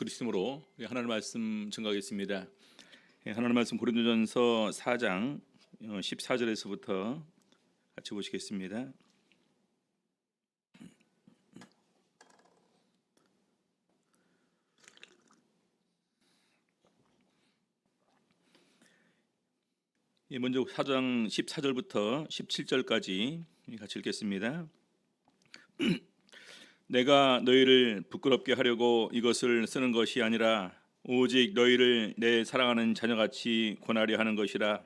그리스도로 하나님 말씀 증거하겠습니다. 하나님 말씀 고린도전서 4장 14절에서부터 같이 보시겠습니다. 먼저 4장 14절부터 17절까지 같이 읽겠습니다. 내가 너희를 부끄럽게 하려고 이것을 쓰는 것이 아니라 오직 너희를 내 사랑하는 자녀같이 권하려 하는 것이라.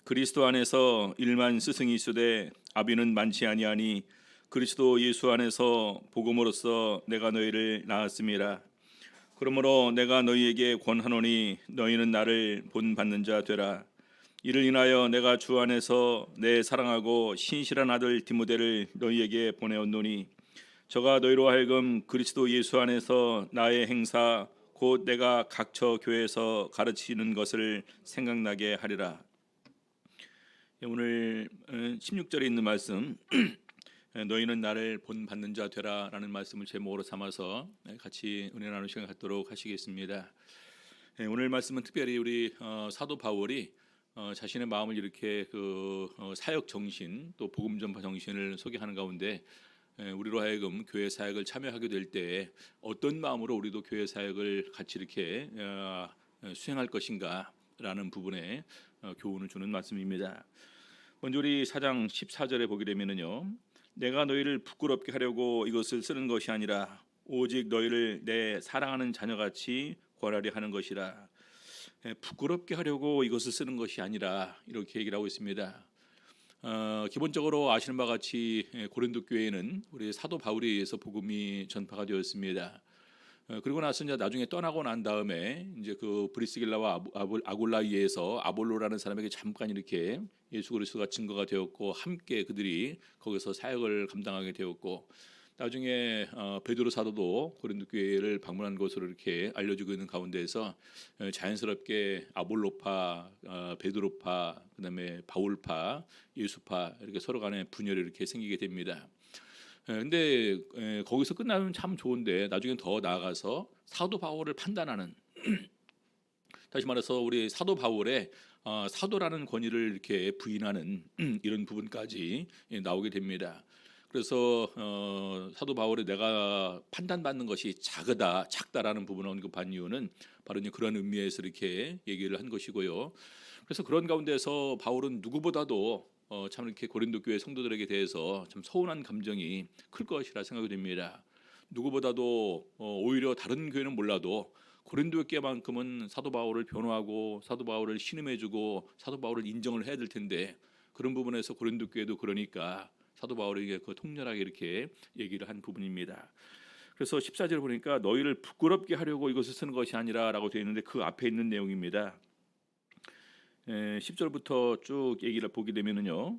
그리스도 안에서 일만 스승이 있으되 아비는 많지 아니하니 그리스도 예수 안에서 복음으로써 내가 너희를 낳았음이라. 그러므로 내가 너희에게 권하노니 너희는 나를 본받는 자 되라. 이를 인하여 내가 주 안에서 내 사랑하고 신실한 아들 디모데를 너희에게 보내었노니 저가 너희로 하여금 그리스도 예수 안에서 나의 행사 곧 내가 각처 교회에서 가르치는 것을 생각나게 하리라. 오늘 16절에 있는 말씀 너희는 나를 본받는 자 되라 라는 말씀을 제목으로 삼아서 같이 은혜 나누는 시간 갖도록 하시겠습니다. 오늘 말씀은 특별히 우리 사도 바울이 자신의 마음을 이렇게 사역 정신 또 복음 전파 정신을 소개하는 가운데 우리로 하여금 교회 사역을 참여하게 될 때 어떤 마음으로 우리도 교회 사역을 같이 이렇게 수행할 것인가라는 부분에 교훈을 주는 말씀입니다. 먼저 우리 4장 14절에 보게 되면은요, 내가 너희를 부끄럽게 하려고 이것을 쓰는 것이 아니라 오직 너희를 내 사랑하는 자녀같이 권하려 하는 것이라. 부끄럽게 하려고 이것을 쓰는 것이 아니라 이렇게 얘기를 하고 있습니다. 기본적으로 아시는 바와 같이 고린도 교회에는 우리 사도 바울에 의해서 복음이 전파가 되었습니다. 그리고 나서 이제 나중에 떠나고 난 다음에 이제 그 브리스길라와 아굴라이에서 아볼로라는 사람에게 잠깐 이렇게 예수 그리스도가 증거가 되었고 함께 그들이 거기서 사역을 감당하게 되었고 나중에 베드로 사도도 고린도 교회를 방문한 것으로 이렇게 알려지고 있는 가운데에서 자연스럽게 아볼로파, 베드로파, 그다음에 바울파, 예수파 이렇게 서로 간에 분열이 이렇게 생기게 됩니다. 근데 거기서 끝나면 참 좋은데 나중에 더 나아가서 사도 바울을 판단하는 다시 말해서 우리 사도 바울의 사도라는 권위를 이렇게 부인하는 이런 부분까지 나오게 됩니다. 그래서 사도 바울이 내가 판단받는 것이 작다라는 부분을 언급한 이유는 바로 이제 그런 의미에서 이렇게 얘기를 한 것이고요. 그래서 그런 가운데서 바울은 누구보다도 참 이렇게 고린도 교회 성도들에게 대해서 참 서운한 감정이 클 것이라 생각이 됩니다. 누구보다도 오히려 다른 교회는 몰라도 고린도 교회만큼은 사도 바울을 변호하고 사도 바울을 신음해주고 사도 바울을 인정을 해야 될 텐데 그런 부분에서 고린도 교회도 그러니까 사도 바울에게 통렬하게 이렇게 얘기를 한 부분입니다. 그래서 14절 보니까 너희를 부끄럽게 하려고 이것을 쓰는 것이 아니라라고 되어 있는데 그 앞에 있는 내용입니다. 10절부터 쭉 얘기를 보게 되면은요,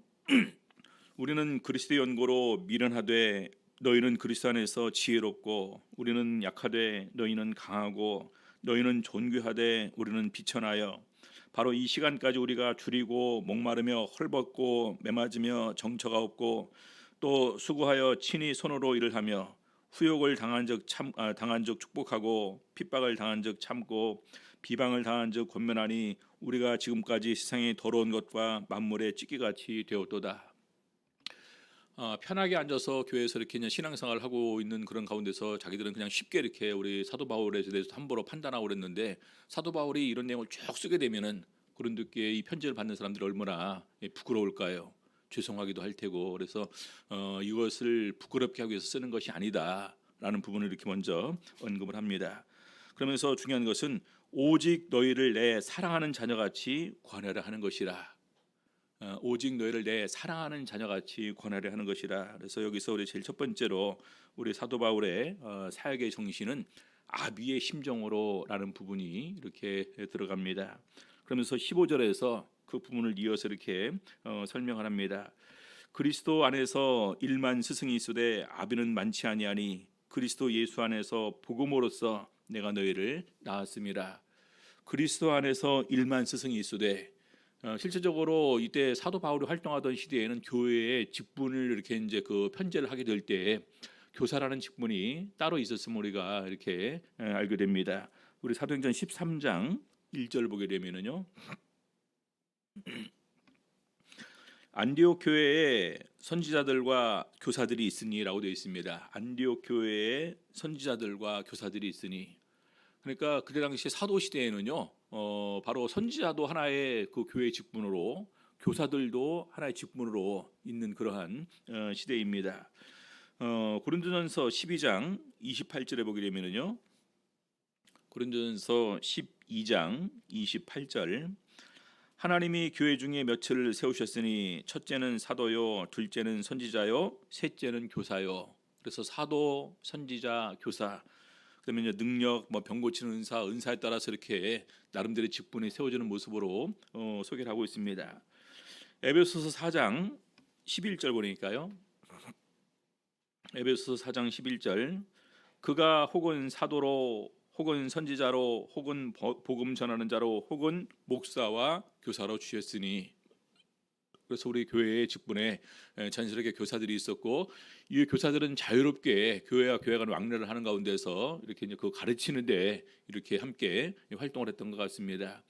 우리는 그리스도의 연고로 미련하되 너희는 그리스도 안에서 지혜롭고 우리는 약하되 너희는 강하고 너희는 존귀하되 우리는 비천하여 바로 이 시간까지 우리가 줄이고 목마르며 헐벗고 매맞으며 정처가 없고 또 수고하여 친히 손으로 일을 하며 후욕을 당한 적 축복하고 핍박을 당한 적 참고 비방을 당한 적 권면하니 우리가 지금까지 세상의 더러운 것과 만물의 찌꺼기같이 되었도다. 편하게 앉아서 교회에서 이렇게 그냥 신앙생활을 하고 있는 그런 가운데서 자기들은 그냥 쉽게 이렇게 우리 사도 바울에 대해서 함부로 판단하고 그랬는데 사도 바울이 이런 내용을 쭉 쓰게 되면은 고린도교회 이 편지를 받는 사람들이 얼마나 부끄러울까요? 죄송하기도 할 테고 그래서 이것을 부끄럽게 하기 위해서 쓰는 것이 아니다라는 부분을 이렇게 먼저 언급을 합니다. 그러면서 중요한 것은 오직 너희를 내 사랑하는 자녀같이 권하려 하는 것이라. 오직 너희를 내 사랑하는 자녀같이 권하려 하는 것이라. 그래서 여기서 우리 제일 첫 번째로 우리 사도 바울의 사역의 정신은 아비의 심정으로라는 부분이 이렇게 들어갑니다. 그러면서 15절에서 그 부분을 이어서 이렇게 설명을 합니다. 그리스도 안에서 일만 스승이 있으되 아비는 많지 아니하니 그리스도 예수 안에서 복음으로써 내가 너희를 낳았음이라. 그리스도 안에서 일만 스승이 있으되 실제적으로 이때 사도 바울이 활동하던 시대에는 교회의 직분을 이렇게 이제 그 편제를 하게 될 때 교사라는 직분이 따로 있었음을 우리가 이렇게 알게 됩니다. 우리 사도행전 13장 1절 보게 되면은요. 안디옥 교회에 선지자들과 교사들이 있으니라고 되어 있습니다. 안디옥 교회에 선지자들과 교사들이 있으니, 그러니까 그때 당시 사도 시대에는요, 바로 선지자도 하나의 그 교회 직분으로, 교사들도 하나의 직분으로 있는 그러한 시대입니다. 고린도전서 12장 28절에 보게 되면은요, 고린도전서 12장 28절, 하나님이 교회 중에 몇을 세우셨으니 첫째는 사도요, 둘째는 선지자요, 셋째는 교사요. 그래서 사도, 선지자, 교사, 그다음에 이제 능력, 뭐 병 고치는 은사에 따라서 이렇게 나름대로 직분이 세워지는 모습으로 소개를 하고 있습니다. 에베소서 4장 11절 보니까요. 에베소서 4장 11절, 그가 혹은 사도로 혹은 선지자로 혹은 복음 전하는 자로 혹은 목사와 교사로 주셨으니, 그래서 우리 교회의 직분에 자연스럽게 교사들이 있었고, 이 교사들은 자유롭게 교회와 교회 간 왕래를 하는 가운데서 이렇게 이제 그 가르치는데 이렇게 함께 활동을 했던 것 같습니다.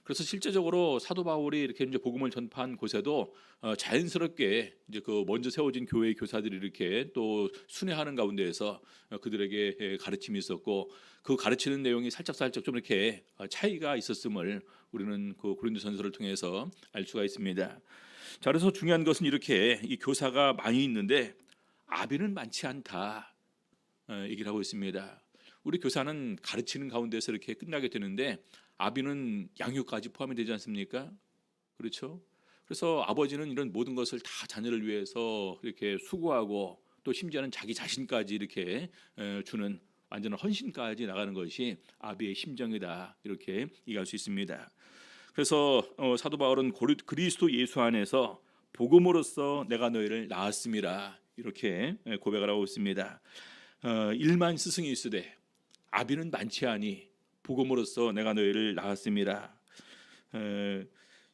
그래서 실제적으로 사도 바울이 이렇게 이제 복음을 전파한 곳에도 자연스럽게 이제 그 먼저 세워진 교회의 교사들이 이렇게 또 순회하는 가운데에서 그들에게 가르침이 있었고, 그 가르치는 내용이 살짝 좀 이렇게 차이가 있었음을 우리는 그 고린도전서를 통해서 알 수가 있습니다. 자, 그래서 중요한 것은 이렇게 이 교사가 많이 있는데 아비는 많지 않다 얘기를 하고 있습니다. 우리 교사는 가르치는 가운데서 이렇게 끝나게 되는데 아비는 양육까지 포함이 되지 않습니까? 그렇죠? 그래서 아버지는 이런 모든 것을 다 자녀를 위해서 이렇게 수고하고, 또 심지어는 자기 자신까지 이렇게 주는 완전한 헌신까지 나가는 것이 아비의 심정이다, 이렇게 이해할 수 있습니다. 그래서 사도 바울은 그리스도 예수 안에서 복음으로써 내가 너희를 낳았음이라, 이렇게 고백을 하고 있습니다. 일만 스승이 있으되 아비는 많지 아니 복음으로써 내가 너희를 낳았음이라.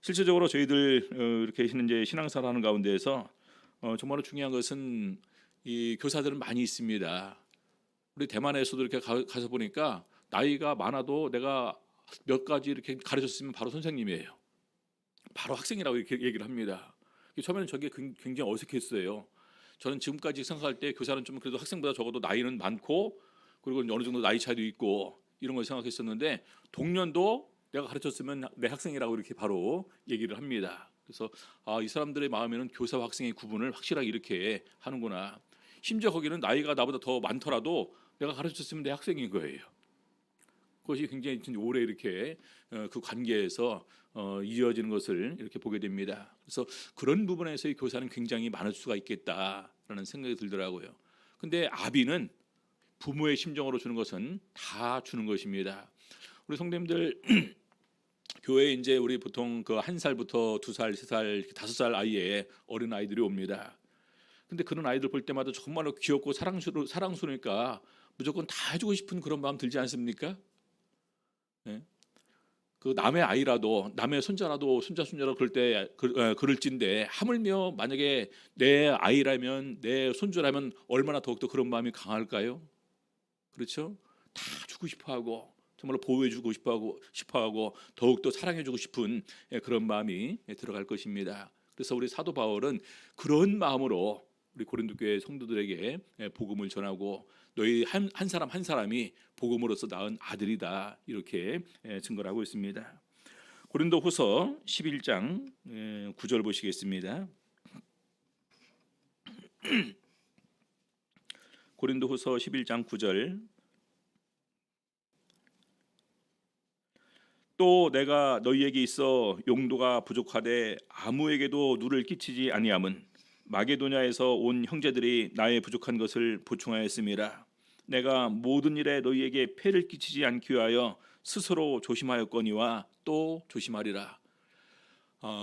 실제적으로 저희들 이렇게 이제 신앙생활하는 가운데에서 정말로 중요한 것은 이 교사들은 많이 있습니다. 우리 대만에서도 이렇게 가서 보니까 나이가 많아도 내가 몇 가지 이렇게 가르쳤으면 바로 선생님이에요. 바로 학생이라고 이렇게 얘기를 합니다. 처음에는 저게 굉장히 어색했어요. 저는 지금까지 생각할 때 교사는 좀 그래도 학생보다 적어도 나이는 많고, 그리고 어느 정도 나이 차이도 있고 이런 걸 생각했었는데, 동년도 내가 가르쳤으면 내 학생이라고 이렇게 바로 얘기를 합니다. 그래서 이 사람들의 마음에는 교사와 학생의 구분을 확실하게 이렇게 하는구나. 심지어 거기는 나이가 나보다 더 많더라도 내가 가르쳤으면 내 학생인 거예요. 그것이 굉장히 오래 이렇게 그 관계에서 이어지는 것을 이렇게 보게 됩니다. 그래서 그런 부분에서의 교사는 굉장히 많을 수가 있겠다라는 생각이 들더라고요. 근데 아비는 부모의 심정으로 주는 것은 다 주는 것입니다. 우리 성도님들 교회에 이제 우리 보통 그 1살부터 2살, 3살, 5살 아이의 어린 아이들이 옵니다. 근데 그런 아이들 볼 때마다 정말로 귀엽고 사랑스러우니까 무조건 다 해주고 싶은 그런 마음 들지 않습니까? 네? 그 남의 아이라도, 남의 손자라도, 손자라도 그럴 때 그럴진데, 하물며 만약에 내 아이라면, 내 손주라면 얼마나 더욱더 그런 마음이 강할까요? 그렇죠? 다 주고 싶어하고 정말로 보호해주고 싶어하고 더욱더 사랑해주고 싶은 그런 마음이 들어갈 것입니다. 그래서 우리 사도 바울은 그런 마음으로 우리 고린도 교회 성도들에게 복음을 전하고, 너희 한 사람 한 사람이 복음으로서 낳은 아들이다, 이렇게 증거를 하고 있습니다. 고린도후서 11장 9절 보시겠습니다. 고린도후서 11장 9절, 또 내가 너희에게 있어 용도가 부족하되 아무에게도 누를 끼치지 아니함은 마게도냐에서 온 형제들이 나의 부족한 것을 보충하였음이라. 내가 모든 일에 너희에게 폐를 끼치지 않기 위하여 스스로 조심하였거니와 또 조심하리라.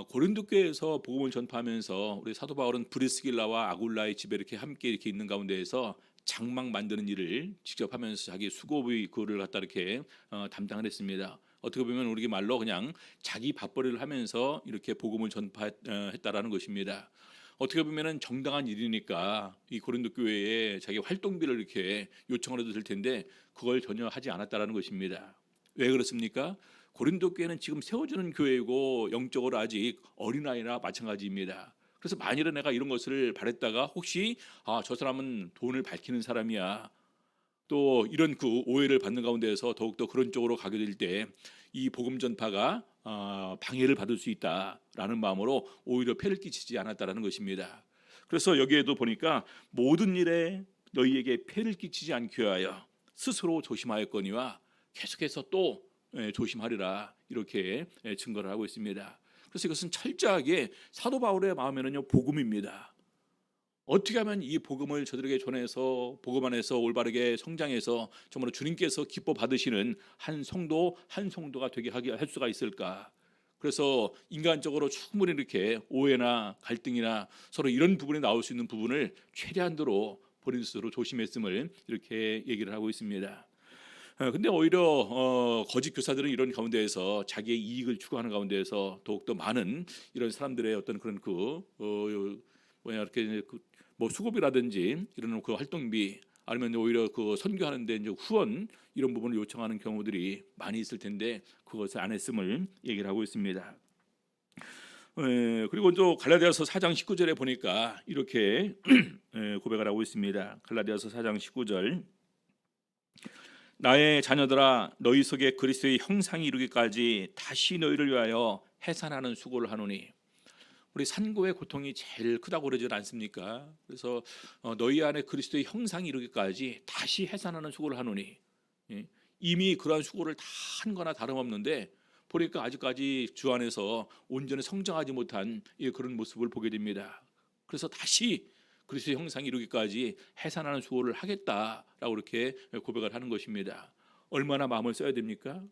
고린도 교회에서 복음을 전파하면서 우리 사도 바울은 브리스길라와 아굴라의 집에 이렇게 함께 이렇게 있는 가운데에서 장막 만드는 일을 직접 하면서 자기 수고비 그를 갖다 이렇게 담당을 했습니다. 어떻게 보면 우리 말로 그냥 자기 밥벌이를 하면서 이렇게 복음을 전파했다라는 것입니다. 어떻게 보면은 정당한 일이니까 이 고린도 교회에 자기 활동비를 이렇게 요청을 해도 될 텐데 그걸 전혀 하지 않았다라는 것입니다. 왜 그렇습니까? 고린도 교회는 지금 세워지는 교회이고 영적으로 아직 어린아이나 마찬가지입니다. 그래서 만일에 내가 이런 것을 바랬다가 혹시 저 사람은 돈을 밝히는 사람이야, 또 이런 그 오해를 받는 가운데에서 더욱더 그런 쪽으로 가게 될 때 이 복음 전파가 방해를 받을 수 있다라는 마음으로 오히려 폐를 끼치지 않았다라는 것입니다. 그래서 여기에도 보니까 모든 일에 너희에게 폐를 끼치지 않게 하여 스스로 조심하였거니와 계속해서 또 조심하리라, 이렇게 증거를 하고 있습니다. 그래서 이것은 철저하게 사도 바울의 마음에는요 복음입니다. 어떻게 하면 이 복음을 저들에게 전해서 복음 안에서 올바르게 성장해서 정말 주님께서 기뻐 받으시는 한 성도 한 성도가 되게 할 수가 있을까? 그래서 인간적으로 충분히 이렇게 오해나 갈등이나 서로 이런 부분이 나올 수 있는 부분을 최대한도로 본인 스스로 조심했음을 이렇게 얘기를 하고 있습니다. 근데 오히려 거짓 교사들은 이런 가운데에서 자기의 이익을 추구하는 가운데에서 더욱더 많은 이런 사람들의 어떤 그런 이렇게 뭐 수급이라든지 이런 그 활동비, 아니면 오히려 그 선교하는데 이제 후원, 이런 부분을 요청하는 경우들이 많이 있을 텐데 그것을 안 했음을 얘기를 하고 있습니다. 그리고 또 갈라디아서 4장 19절에 보니까 이렇게 고백을 하고 있습니다. 갈라디아서 4장 19절, 나의 자녀들아 너희 속에 그리스도의 형상이 이루기까지 다시 너희를 위하여 해산하는 수고를 하노니. 우리 산고의 고통이 제일 크다고 그러지 않습니까? 그래서 너희 안에 그리스도의 형상이 이루기까지 다시 해산하는 수고를 하노니, 이미 그러한 수고를 다 한 거나 다름없는데 보니까 아직까지 주 안에서 온전히 성장하지 못한 그런 모습을 보게 됩니다. 그래서 다시 그리스도의 형상이 이루기까지 해산하는 수고를 하겠다라고 이렇게 고백을 하는 것입니다. 얼마나 마음을 써야 됩니까?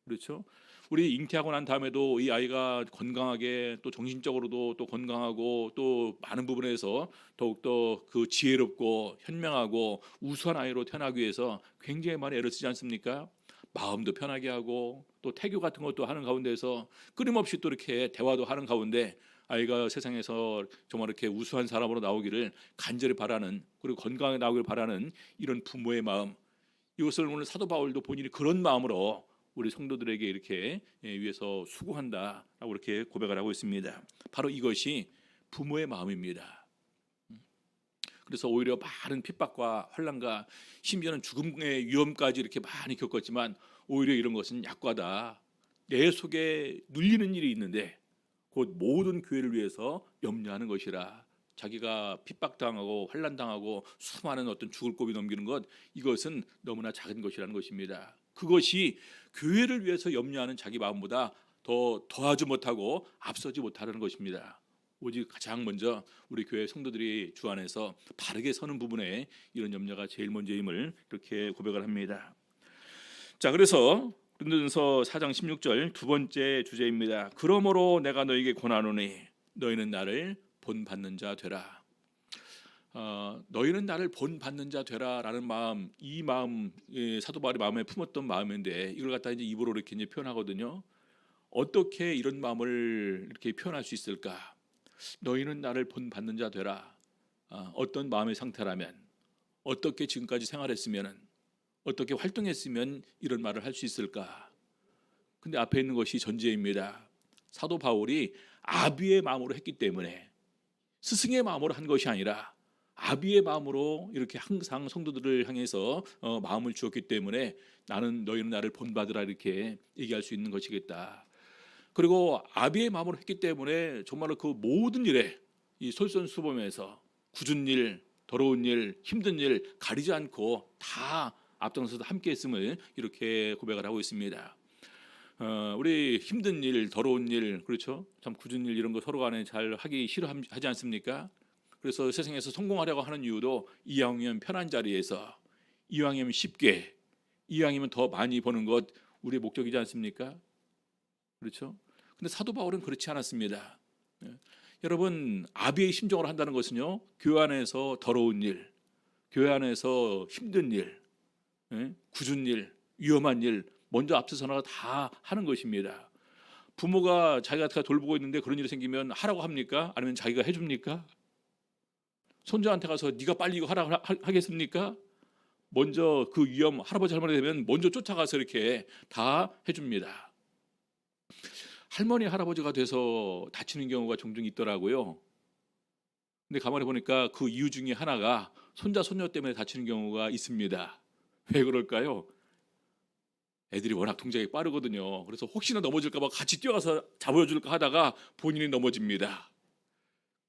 그렇죠? 우리 잉태하고 난 다음에도 이 아이가 건강하게, 또 정신적으로도 또 건강하고, 또 많은 부분에서 더욱더 그 지혜롭고 현명하고 우수한 아이로 태어나기 위해서 굉장히 많이 애를 쓰지 않습니까? 마음도 편하게 하고, 또 태교 같은 것도 하는 가운데서 끊임없이 또 이렇게 대화도 하는 가운데 아이가 세상에서 정말 이렇게 우수한 사람으로 나오기를 간절히 바라는, 그리고 건강하게 나오길 바라는 이런 부모의 마음, 이것을 오늘 사도 바울도 본인이 그런 마음으로 우리 성도들에게 이렇게 위해서 수고한다라고 이렇게 고백을 하고 있습니다. 바로 이것이 부모의 마음입니다. 그래서 오히려 많은 핍박과 환난과 심지어는 죽음의 위험까지 이렇게 많이 겪었지만 오히려 이런 것은 약과다. 내 속에 눌리는 일이 있는데 곧 모든 교회를 위해서 염려하는 것이라. 자기가 핍박당하고 환난당하고 수많은 어떤 죽을 고비 넘기는 것, 이것은 너무나 작은 것이라는 것입니다. 그것이 교회를 위해서 염려하는 자기 마음보다 더하지 못하고 앞서지 못하는 것입니다. 오직 가장 먼저 우리 교회 성도들이 주 안에서 바르게 서는 부분에 이런 염려가 제일 먼저임을 이렇게 고백을 합니다. 자, 그래서 고린도전서 4장 16절 두 번째 주제입니다. 그러므로 내가 너에게 권하노니 너희는 나를 본받는 자 되라. 너희는 나를 본받는 자 되라라는 마음, 이 마음, 사도 바울이 마음에 품었던 마음인데 이걸 갖다 이제 입으로 이렇게 이제 표현하거든요. 어떻게 이런 마음을 이렇게 표현할 수 있을까? 너희는 나를 본받는 자 되라. 어떤 마음의 상태라면, 어떻게 지금까지 생활했으면, 어떻게 활동했으면 이런 말을 할 수 있을까? 근데 앞에 있는 것이 전제입니다. 사도 바울이 아비의 마음으로 했기 때문에, 스승의 마음으로 한 것이 아니라 아비의 마음으로 이렇게 항상 성도들을 향해서 마음을 주었기 때문에 나는 너희는 나를 본받으라 이렇게 얘기할 수 있는 것이겠다. 그리고 아비의 마음으로 했기 때문에 정말로 그 모든 일에 이 솔선수범해서 굳은 일, 더러운 일, 힘든 일 가리지 않고 다 앞장서서 함께 했음을 이렇게 고백을 하고 있습니다. 우리 힘든 일, 더러운 일, 그렇죠? 참 굳은 일 이런 거 서로 간에 잘 하기 싫어하지 않습니까? 그래서 세상에서 성공하려고 하는 이유도 이왕이면 편한 자리에서, 이왕이면 쉽게, 이왕이면 더 많이 버는 것, 우리의 목적이지 않습니까? 그렇죠? 근데 사도 바울은 그렇지 않았습니다. 여러분, 아비의 심정으로 한다는 것은요, 교회 안에서 더러운 일, 교회 안에서 힘든 일, 굳은 일, 위험한 일 먼저 앞서서나 다 하는 것입니다. 부모가 자기가 돌보고 있는데 그런 일이 생기면 하라고 합니까? 아니면 자기가 해줍니까? 손자한테 가서 네가 빨리 이거 하라 하겠습니까? 먼저 그 위험 할아버지 할머니 되면 먼저 쫓아가서 이렇게 다 해줍니다. 할머니 할아버지가 돼서 다치는 경우가 종종 있더라고요. 근데 가만히 보니까 그 이유 중에 하나가 손자 손녀 때문에 다치는 경우가 있습니다. 왜 그럴까요? 애들이 워낙 동작이 빠르거든요. 그래서 혹시나 넘어질까 봐 같이 뛰어가서 잡아줄까 하다가 본인이 넘어집니다.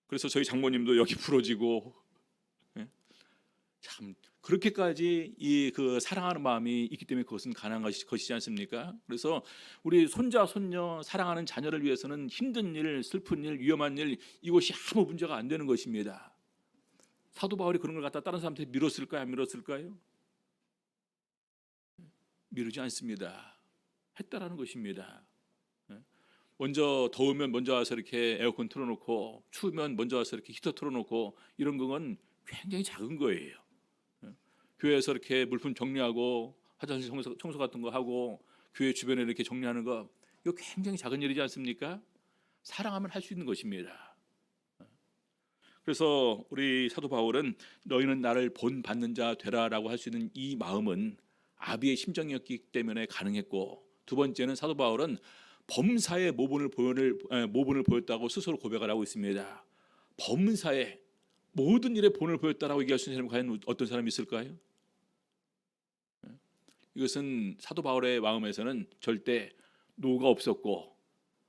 그래서 저희 장모님도 여기 부러지고, 예? 참 그렇게까지 이 그 사랑하는 마음이 있기 때문에 그것은 가능한 것이지 않습니까? 그래서 우리 손자 손녀 사랑하는 자녀를 위해서는 힘든 일, 슬픈 일, 위험한 일 이것이 아무 문제가 안 되는 것입니다. 사도 바울이 그런 걸 갖다 다른 사람한테 밀었을까요? 안 밀었을까요? 미루지 않습니다. 했다라는 것입니다. 먼저 더우면 먼저 와서 이렇게 에어컨 틀어놓고, 추우면 먼저 와서 이렇게 히터 틀어놓고, 이런 건 굉장히 작은 거예요. 교회에서 이렇게 물품 정리하고 화장실 청소 같은 거 하고 교회 주변에 이렇게 정리하는 거, 이거 굉장히 작은 일이지 않습니까? 사랑하면 할 수 있는 것입니다. 그래서 우리 사도 바울은 너희는 나를 본받는 자 되라라고 할 수 있는 이 마음은 아비의 심정이었기 때문에 가능했고, 두 번째는 사도 바울은 범사의 모본을 보였다고 스스로 고백을 하고 있습니다. 범사의 모든 일에 본을 보였다라고 얘기할 수 있는 사람이 과연 어떤 사람이 있을까요? 이것은 사도 바울의 마음에서는 절대 노가 없었고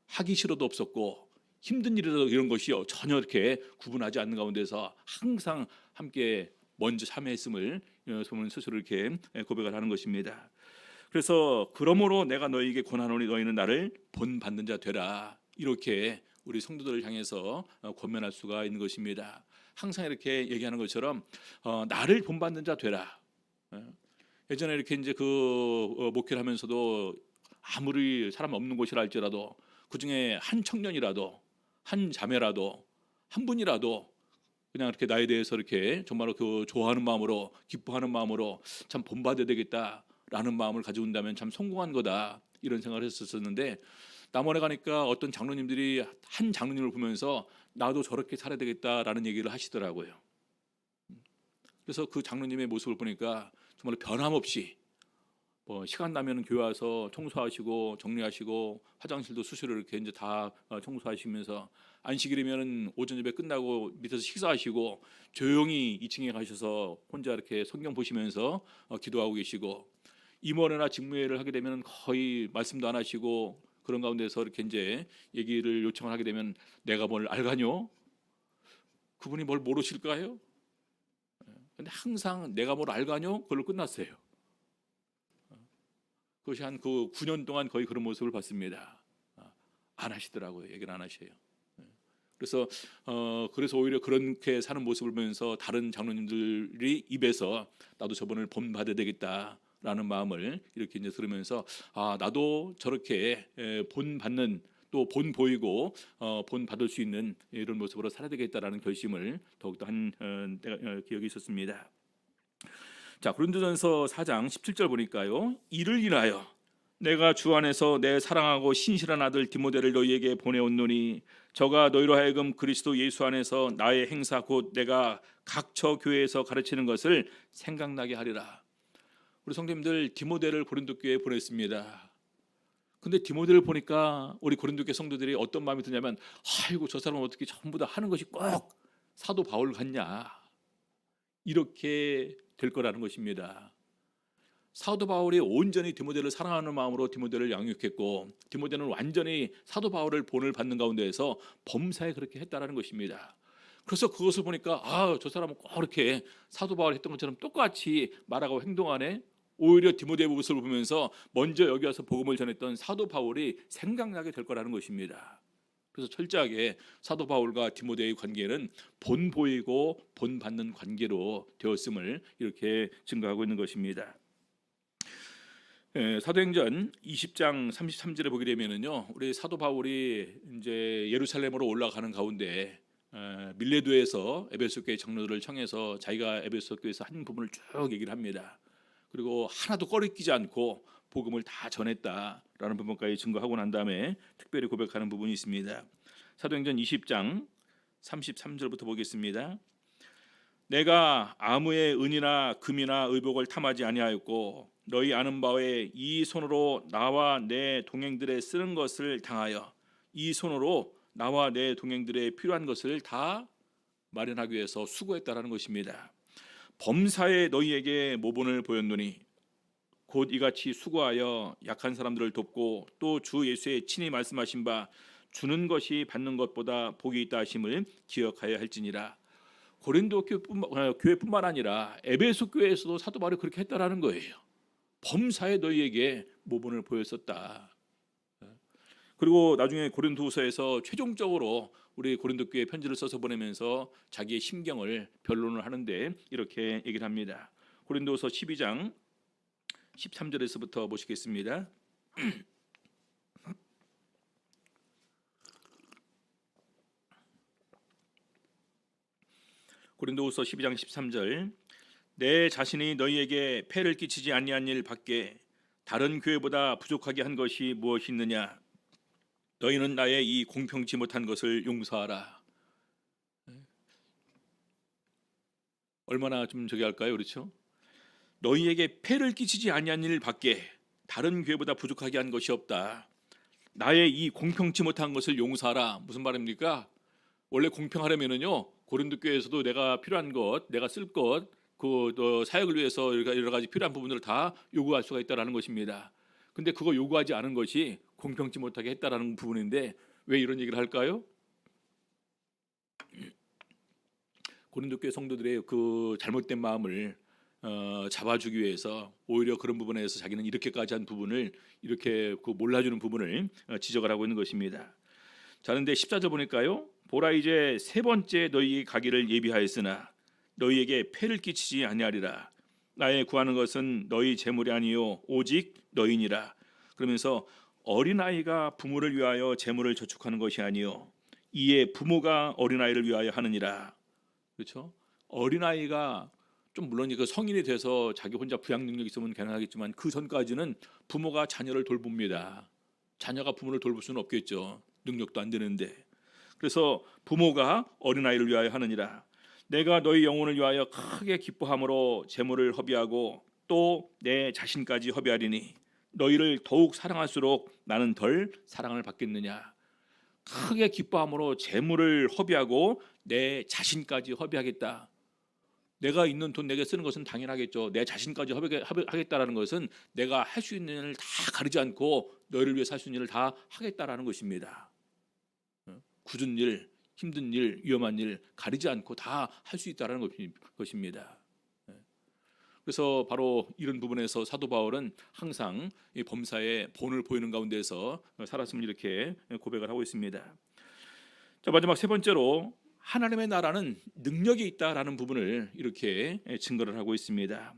하기 싫어도 없었고 힘든 일이라도 이런 것이 전혀 이렇게 구분하지 않는 가운데서 항상 함께 먼저 참여했음을 소문 스스로 이렇게 고백을 하는 것입니다. 그래서 그러므로 내가 너희에게 권하노니 너희는 나를 본받는 자 되라, 이렇게 우리 성도들을 향해서 권면할 수가 있는 것입니다. 항상 이렇게 얘기하는 것처럼 나를 본받는 자 되라. 예전에 이렇게 이제 그 목회를 하면서도 아무리 사람 없는 곳이라 할지라도 그 중에 한 청년이라도 한 자매라도 한 분이라도 그냥 이렇게 나에 대해서 이렇게 정말로 그 좋아하는 마음으로 기뻐하는 마음으로 참 본받아야 되겠다라는 마음을 가지고 온다면 참 성공한 거다, 이런 생각을 했었는데, 남원에 가니까 어떤 장로님들이 한 장로님을 보면서 나도 저렇게 살아야 되겠다라는 얘기를 하시더라고요. 그래서 그 장로님의 모습을 보니까 정말 변함없이 시간 나면 교회 와서 청소하시고 정리하시고 화장실도 수시로 이렇게 이제 다 청소하시면서, 안식일이면 오전 예배 끝나고 밑에서 식사하시고 조용히 2층에 가셔서 혼자 이렇게 성경 보시면서 기도하고 계시고, 임원회나 직무회를 하게 되면 거의 말씀도 안 하시고 그런 가운데서 이렇게 이제 얘기를 요청을 하게 되면 내가 뭘 알가뇨? 그분이 뭘 모르실까요? 근데 항상 내가 뭘 알가뇨? 그걸로 끝났어요. 그것이 한 그 9년 동안 거의 그런 모습을 봤습니다. 안 하시더라고요. 얘기를 안 하셔요. 그래서 오히려 그렇게 사는 모습을 보면서 다른 장로님들이 입에서 나도 저분을 본받아야 되겠다라는 마음을 이렇게 이제 들으면서, 나도 저렇게 본받는, 또 본 보이고 본 받을 수 있는 이런 모습으로 살아야 되겠다라는 결심을 더욱더 한 기억이 있었습니다. 자, 고린도전서 4장 17절 보니까요, 이를 인하여 내가 주 안에서 내 사랑하고 신실한 아들 디모데를 너희에게 보내었노니 저가 너희로 하여금 그리스도 예수 안에서 나의 행사 곧 내가 각처 교회에서 가르치는 것을 생각나게 하리라. 우리 성도님들, 디모데를 고린도 교회에 보냈습니다. 근데 디모데를 보니까 우리 고린도 교회 성도들이 어떤 마음이 드냐면, 아이고 저 사람은 어떻게 전부 다 하는 것이 꼭 사도 바울 같냐, 이렇게 될 거라는 것입니다. 사도 바울이 온전히 디모데를 사랑하는 마음으로 디모데를 양육했고, 디모데는 완전히 사도 바울을 본을 받는 가운데에서 범사에 그렇게 했다라는 것입니다. 그래서 그것을 보니까 저 사람은 꼭 이렇게 사도 바울이 했던 것처럼 똑같이 말하고 행동하네. 오히려 디모데의 모습을 보면서 먼저 여기 와서 복음을 전했던 사도 바울이 생각나게 될 거라는 것입니다. 그래서 철저하게 사도 바울과 디모데의 관계는 본 보이고 본 받는 관계로 되었음을 이렇게 증거하고 있는 것입니다. 사도행전 20장 33절에 보게 되면은요, 우리 사도 바울이 이제 예루살렘으로 올라가는 가운데 밀레도에서 에베소 교회 장로들을 청해서 자기가 에베소 교회에서 한 부분을 쭉 얘기를 합니다. 그리고 하나도 꺼리끼지 않고 복음을 다 전했다라는 부분까지 증거하고 난 다음에 특별히 고백하는 부분이 있습니다. 사도행전 20장 33절부터 보겠습니다. 내가 아무의 은이나 금이나 의복을 탐하지 아니하였고 너희 아는 바에 이 손으로 나와 내 동행들의 쓰는 것을 당하여 이 손으로 나와 내 동행들의 필요한 것을 다 마련하기 위해서 수고했다라는 것입니다. 범사에 너희에게 모본을 보였노니 곧 이같이 수고하여 약한 사람들을 돕고 또 주 예수의 친히 말씀하신 바 주는 것이 받는 것보다 복이 있다 하심을 기억하여 할지니라. 고린도 교회뿐만 아니라 에베소 교회에서도 사도 바울이 그렇게 했다라는 거예요. 범사에 너희에게 모본을 보였었다. 그리고 나중에 고린도후서에서 최종적으로 우리 고린도 교회 편지를 써서 보내면서 자기의 심경을 변론을 하는데 이렇게 얘기를 합니다. 고린도후서 12장 13절에서부터 보시겠습니다. 고린도후서 12장 13절 내 자신이 너희에게 폐를 끼치지 아니한 일 밖에 다른 교회보다 부족하게 한 것이 무엇이 있느냐 너희는 나의 이 공평치 못한 것을 용서하라. 얼마나 좀 저기 할까요? 그렇죠? 너희에게 폐를 끼치지 아니한 일 밖에 다른 교회보다 부족하게 한 것이 없다. 나의 이 공평치 못한 것을 용서하라. 무슨 말입니까? 원래 공평하려면은요 고린도 교회에서도 내가 필요한 것, 내가 쓸 것, 그 사역을 위해서 여러 가지 필요한 부분들을 다 요구할 수가 있다라는 것입니다. 근데 그거 요구하지 않은 것이 공평치 못하게 했다라는 부분인데 왜 이런 얘기를 할까요? 고린도 교회 성도들의 그 잘못된 마음을 잡아주기 위해서 오히려 그런 부분에서 자기는 이렇게까지 한 부분을 이렇게 그 몰라주는 부분을 지적을 하고 있는 것입니다. 자, 그런데 14절 보니까요. 보라 이제 세 번째 너희 가기를 예비하였으나 너희에게 폐를 끼치지 아니하리라. 나의 구하는 것은 너희 재물이 아니요 오직 너희니라. 그러면서 어린아이가 부모를 위하여 재물을 저축하는 것이 아니요 이에 부모가 어린아이를 위하여 하느니라. 그렇죠? 어린아이가 좀 물론 그 성인이 돼서 자기 혼자 부양 능력이 있으면 가능하겠지만 그 전까지는 부모가 자녀를 돌봅니다. 자녀가 부모를 돌볼 수는 없겠죠. 능력도 안 되는데. 그래서 부모가 어린아이를 위하여 하느니라. 내가 너희 영혼을 위하여 크게 기뻐함으로 재물을 허비하고 또 내 자신까지 허비하리니 너희를 더욱 사랑할수록 나는 덜 사랑을 받겠느냐. 크게 기뻐함으로 재물을 허비하고 내 자신까지 허비하겠다. 내가 있는 돈 내게 쓰는 것은 당연하겠죠. 내 자신까지 하겠다라는 것은 내가 할 수 있는 일을 다 가리지 않고 너희를 위해 살 수 있는 일을 다 하겠다라는 것입니다. 굳은 일, 힘든 일, 위험한 일 가리지 않고 다 할 수 있다라는 것입니다. 그래서 바로 이런 부분에서 사도 바울은 항상 이 범사에 본을 보이는 가운데서 살았음을 이렇게 고백을 하고 있습니다. 자, 마지막 세 번째로 하나님의 나라는 능력이 있다라는 부분을 이렇게 증거를 하고 있습니다.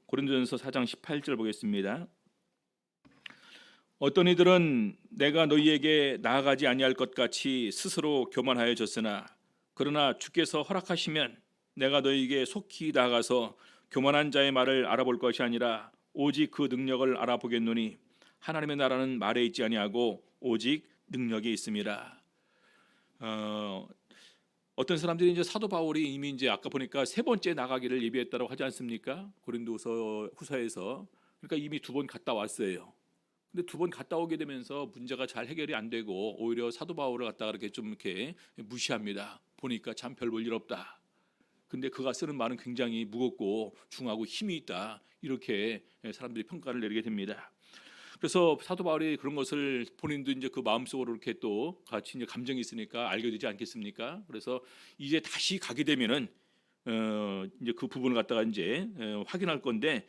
고린도전서 4장 18절 보겠습니다. 어떤 이들은 내가 너희에게 나아가지 아니할 것 같이 스스로 교만하여졌으나 그러나 주께서 허락하시면 내가 너희에게 속히 나아가서 교만한 자의 말을 알아볼 것이 아니라 오직 그 능력을 알아보겠노니 하나님의 나라는 말에 있지 아니하고 오직 능력에 있음이라. 어떤 사람들이 이제 사도 바울이 이미 이제 아까 보니까 세 번째 나가기를 예비했다고 하지 않습니까? 고린도서 후서에서. 그러니까 이미 두 번 갔다 왔어요. 근데 두 번 갔다 오게 되면서 문제가 잘 해결이 안 되고 오히려 사도 바울을 갖다가 이렇게 좀 이렇게 무시합니다. 보니까 참 별 볼 일 없다. 근데 그가 쓰는 말은 굉장히 무겁고 중하고 힘이 있다. 이렇게 사람들이 평가를 내리게 됩니다. 그래서 사도 바울이 그런 것을 본인도 이제 그 마음속으로 이렇게 또 같이 이제 감정이 있으니까 알게 되지 않겠습니까? 그래서 이제 다시 가게 되면은 이제 그 부분을 갖다가 이제 확인할 건데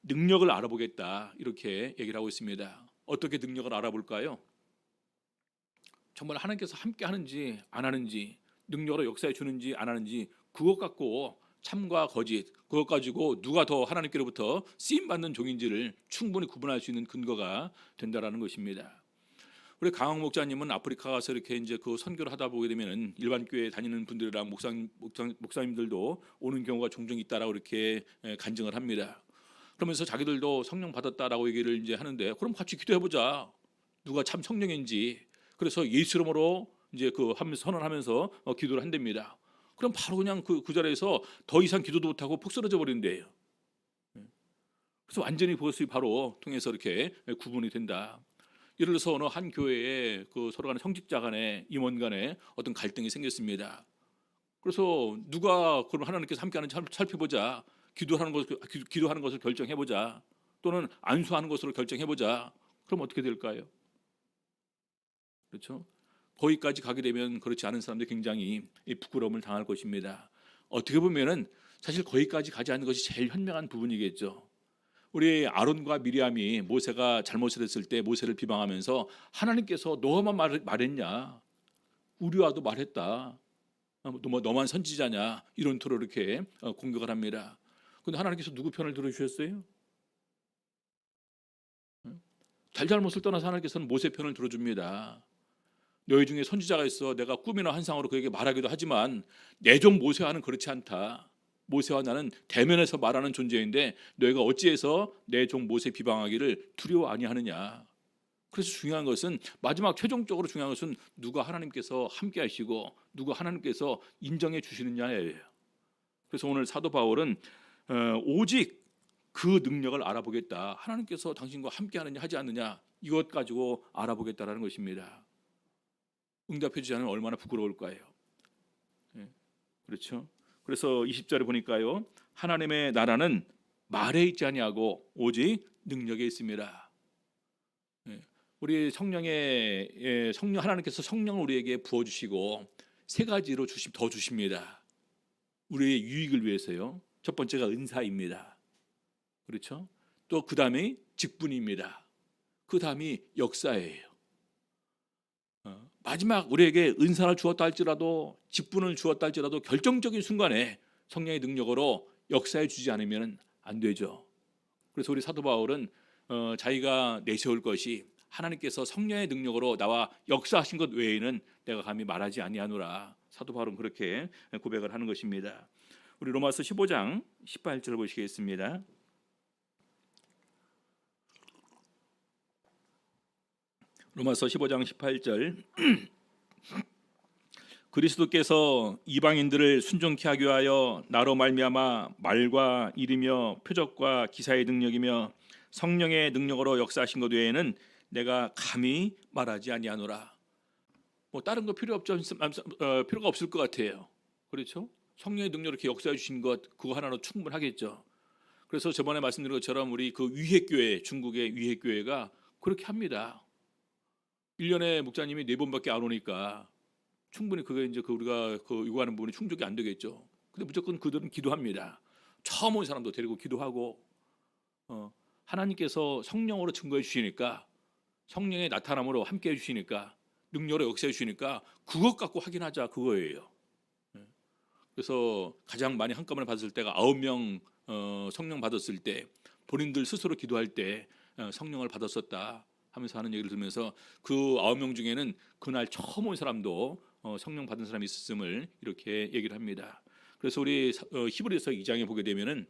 능력을 알아보겠다 이렇게 얘기를 하고 있습니다. 어떻게 능력을 알아볼까요? 정말 하나님께서 함께 하는지 안 하는지 능력으로 역사해 주는지 안 하는지 그것 갖고 참과 거짓 그것 가지고 누가 더 하나님께로부터 쓰임 받는 종인지를 충분히 구분할 수 있는 근거가 된다라는 것입니다. 우리 강학 목사님은 아프리카 가서 이렇게 이제 그 선교를 하다 보게 되면은 일반 교회 다니는 분들이랑 목사님들도 오는 경우가 종종 있다라고 이렇게 간증을 합니다. 그러면서 자기들도 성령 받았다라고 얘기를 이제 하는데 그럼 같이 기도해 보자. 누가 참 성령인지. 그래서 예수 이름으로 이제 그 선언하면서 기도를 한답니다. 그럼 바로 그냥 그 자리에서 더 이상 기도도 못하고 푹 쓰러져 버린대요. 그래서 완전히 그것이 바로 통해서 이렇게 구분이 된다. 예를 들어서 어느 한 교회에 그 서로 간에 형직자 간에 임원 간에 어떤 갈등이 생겼습니다. 그래서 누가 그럼 하나님께서 함께하는지 살펴보자. 기도하는 것을 결정해보자. 또는 안수하는 것으로 결정해보자. 그럼 어떻게 될까요? 그렇죠? 거기까지 가게 되면 그렇지 않은 사람들이 굉장히 부끄러움을 당할 것입니다. 어떻게 보면은 사실 거기까지 가지 않는 것이 제일 현명한 부분이겠죠. 우리 아론과 미리암이 모세가 잘못을 했을 때 모세를 비방하면서 하나님께서 너만 말했냐? 우리와도 말했다. 너만 선지자냐? 이런 토로 이렇게 공격을 합니다. 그런데 하나님께서 누구 편을 들어주셨어요? 잘못을 떠나서 하나님께서는 모세 편을 들어줍니다. 너희 중에 선지자가 있어 내가 꿈이나 환상으로 그에게 말하기도 하지만 내 종 모세와는 그렇지 않다. 모세와 나는 대면에서 말하는 존재인데 너희가 어찌해서 내 종 모세 비방하기를 두려워 아니하느냐. 그래서 중요한 것은 마지막 최종적으로 중요한 것은 누가 하나님께서 함께 하시고 누가 하나님께서 인정해 주시느냐예요. 그래서 오늘 사도 바울은 오직 그 능력을 알아보겠다. 하나님께서 당신과 함께 하느냐 하지 않느냐 이것 가지고 알아보겠다라는 것입니다. 응답해 주지 않으면 얼마나 부끄러울까요? 그렇죠? 그래서 20절에 보니까요. 하나님의 나라는 말에 있지 아니하고 오직 능력에 있습니다. 우리 성령의 성령 하나님께서 성령을 우리에게 부어 주시고 세 가지로 더 주십니다. 우리의 유익을 위해서요. 첫 번째가 은사입니다. 그렇죠? 또 그 다음이 직분입니다. 그 다음이 역사예요. 마지막 우리에게 은사를 주었다 할지라도 직분을 주었다 할지라도 결정적인 순간에 성령의 능력으로 역사해 주지 않으면 안 되죠. 그래서 우리 사도 바울은 자기가 내세울 것이 하나님께서 성령의 능력으로 나와 역사하신 것 외에는 내가 감히 말하지 아니하노라. 사도 바울은 그렇게 고백을 하는 것입니다. 우리 로마서 15장 18절 보시겠습니다. 로마서 15장 18절 그리스도께서 이방인들을 순종케 하기 위하여 나로 말미암아 말과 일이며 표적과 기사의 능력이며 성령의 능력으로 역사하신 것 외에는 내가 감히 말하지 아니하노라. 뭐 다른 거 필요가 없을 것 같아요. 그렇죠? 성령의 능력으로 이렇게 역사해 주신 것 그거 하나로 충분하겠죠. 그래서 저번에 말씀드린 것처럼 우리 그 위핵교회 중국의 위핵교회가 그렇게 합니다. 1년에 목사님이 4번밖에 안 오니까 충분히 그게 이제 우리가 요구하는 부분이 충족이 안 되겠죠. 근데 무조건 그들은 기도합니다. 처음 온 사람도 데리고 기도하고 하나님께서 성령으로 증거해 주시니까 성령의 나타남으로 함께 해 주시니까 능력으로 역사해 주시니까 그것 갖고 확인하자 그거예요. 그래서 가장 많이 한꺼번에 받았을 때가 9명 성령 받았을 때 본인들 스스로 기도할 때 성령을 받았었다 하면서 하는 얘기를 들으면서 그 9명 중에는 그날 처음 온 사람도 성령 받은 사람이 있었음을 이렇게 얘기를 합니다. 그래서 우리 히브리서 2장에 보게 되면은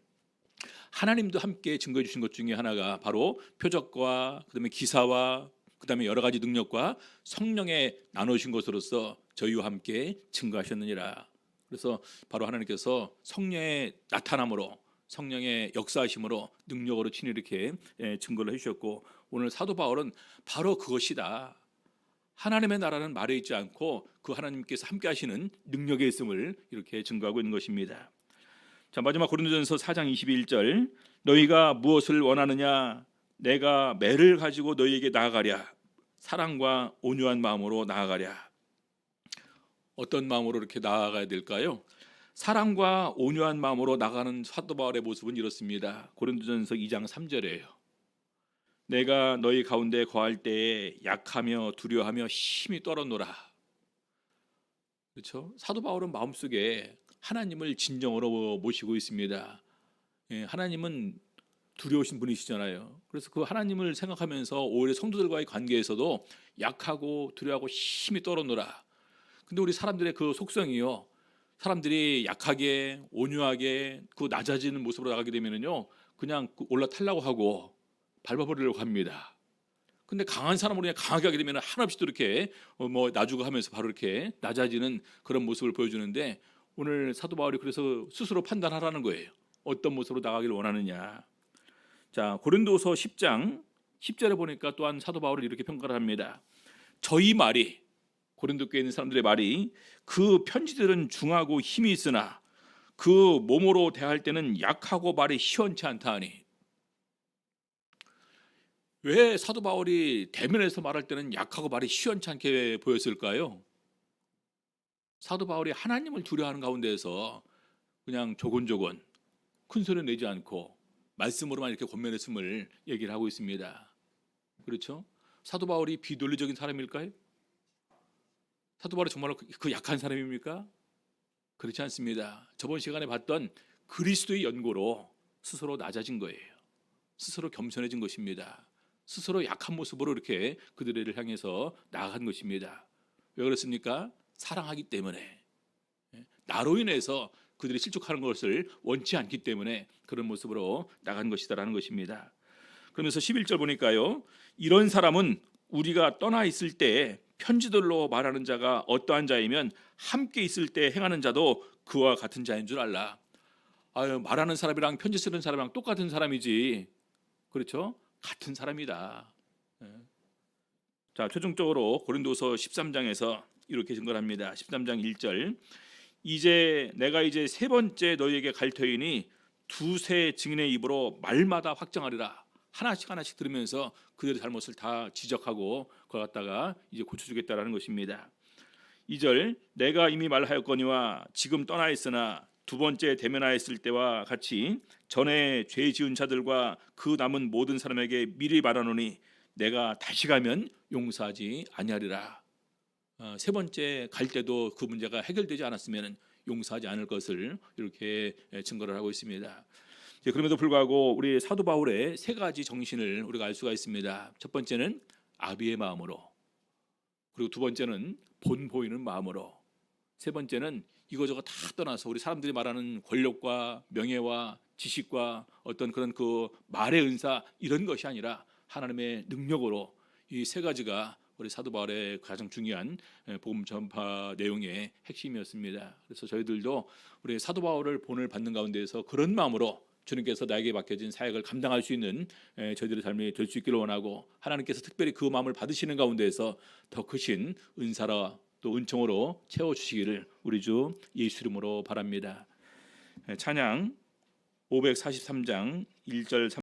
하나님도 함께 증거해 주신 것 중에 하나가 바로 표적과 그다음에 기사와 그다음에 여러 가지 능력과 성령에 나누신 것으로서 저희와 함께 증거하셨느니라. 그래서 바로 하나님께서 성령의 나타남으로 성령의 역사하심으로 능력으로 친히 이렇게 증거를 해주셨고 오늘 사도 바울은 바로 그것이다. 하나님의 나라는 말에 있지 않고 그 하나님께서 함께 하시는 능력에 있음을 이렇게 증거하고 있는 것입니다. 자, 마지막 고린도전서 4장 21절 너희가 무엇을 원하느냐 내가 매를 가지고 너희에게 나아가랴 사랑과 온유한 마음으로 나아가랴. 어떤 마음으로 이렇게 나아가야 될까요? 사랑과 온유한 마음으로 나가는 사도 바울의 모습은 이렇습니다. 고린도전서 2장 3절이에요. 내가 너희 가운데 거할 때에 약하며 두려워하며 힘이 떨어노라. 그렇죠? 사도 바울은 마음속에 하나님을 진정으로 모시고 있습니다. 하나님은 두려우신 분이시잖아요. 그래서 그 하나님을 생각하면서 오히려 성도들과의 관계에서도 약하고 두려워하고 힘이 떨어노라. 근데 우리 사람들의 그 속성이요. 사람들이 약하게 온유하게 그 낮아지는 모습으로 나가게 되면은요. 그냥 올라타려고 하고 밟아버리려고 합니다. 근데 강한 사람으로 그냥 강하게 하게 되면 한없이 또 이렇게 놔주고 하면서 바로 이렇게 낮아지는 그런 모습을 보여주는데 오늘 사도 바울이 그래서 스스로 판단하라는 거예요. 어떤 모습으로 나가기를 원하느냐. 자, 고린도서 10장 10절에 보니까 또한 사도 바울을 이렇게 평가를 합니다. 저희 말이, 고린도 교회에 있는 사람들의 말이, 그 편지들은 중하고 힘이 있으나 그 몸으로 대할 때는 약하고 말이 시원치 않다 하니. 왜 사도 바울이 대면에서 말할 때는 약하고 말이 시원치 않게 보였을까요? 사도 바울이 하나님을 두려워하는 가운데에서 그냥 조곤조곤 큰 소리 내지 않고 말씀으로만 이렇게 권면했음을 얘기를 하고 있습니다. 그렇죠? 사도 바울이 비논리적인 사람일까요? 사도 바울이 정말로 그 약한 사람입니까? 그렇지 않습니다. 저번 시간에 봤던 그리스도의 연고로 스스로 낮아진 거예요. 스스로 겸손해진 것입니다. 스스로 약한 모습으로 이렇게 그들을 향해서 나아간 것입니다. 왜 그렇습니까? 사랑하기 때문에. 나로 인해서 그들이 실족하는 것을 원치 않기 때문에 그런 모습으로 나간 것이다라는 것입니다. 그러면서 11절 보니까요, 이런 사람은 우리가 떠나 있을 때 편지들로 말하는 자가 어떠한 자이면 함께 있을 때 행하는 자도 그와 같은 자인 줄 알라. 말하는 사람이랑 편지 쓰는 사람이랑 똑같은 사람이지, 그렇죠? 같은 사람이다. 자, 최종적으로 고린도서 13장에서 이렇게 증거합니다. 13장 1절, 내가 이제 세 번째 너희에게 갈 터이니 두세 증인의 입으로 말마다 확정하리라. 하나씩 들으면서 그들의 잘못을 다 지적하고 그걸 갖다가 이제 고쳐주겠다라는 것입니다. 2절, 내가 이미 말하였거니와 지금 떠나 있으나 두 번째 대면하였을 때와 같이 전에 죄 지은 자들과 그 남은 모든 사람에게 미리 말하노니 내가 다시 가면 용서하지 아니하리라. 세 번째 갈 때도 그 문제가 해결되지 않았으면 용서하지 않을 것을 이렇게 증거를 하고 있습니다. 그럼에도 불구하고 우리 사도 바울의 세 가지 정신을 우리가 알 수가 있습니다. 첫 번째는 아비의 마음으로, 그리고 두 번째는 본 보이는 마음으로, 세 번째는 이거저거 다 떠나서 우리 사람들이 말하는 권력과 명예와 지식과 어떤 그런 그 말의 은사, 이런 것이 아니라 하나님의 능력으로, 이 세 가지가 우리 사도 바울의 가장 중요한 복음 전파 내용의 핵심이었습니다. 그래서 저희들도 우리 사도 바울을 본을 받는 가운데에서 그런 마음으로 주님께서 나에게 맡겨진 사역을 감당할 수 있는 저희들의 삶이 될 수 있기를 원하고, 하나님께서 특별히 그 마음을 받으시는 가운데에서 더 크신 은사라 또 은총으로 채워주시기를 우리 주 예수 이름으로 바랍니다. 찬양 543장 1절